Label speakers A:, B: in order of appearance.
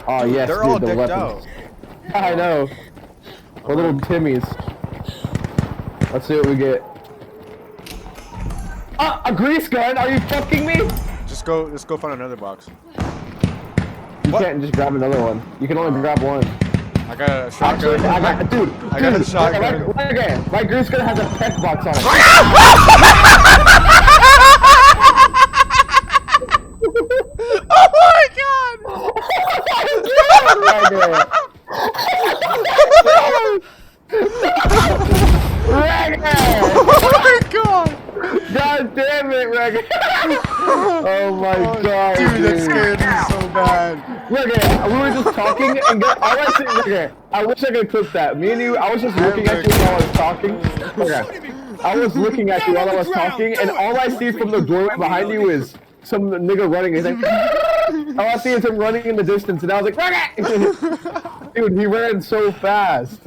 A: Oh
B: Dude,
A: yes,
B: they're
A: dude,
B: all
A: the
B: dicked
A: weapons.
B: out.
A: I know. We're little Timmies. Let's see what we get. Ah, a grease gun? Are you fucking me?
B: Just go find another box.
A: You
B: What?
A: can't just grab another one. You can only grab one.
B: I got a shotgun.
A: Actually, dude,
B: I got a shotgun.
A: My grease gun has a tech box on it.
B: Oh my god! Oh my god!
A: God damn it, Reggae! Oh my god,
B: dude, that scared me so bad.
A: Reggae, we were just talking and all I see, Reggae, I wish I could clip that. Me and you, I was just looking at you while I was talking. Okay. I was looking at you while I was talking, and all I see from the doorway behind you is some nigga running. He's like, all I see is him running in the distance, and I was like, Reggae! Dude, he ran so fast.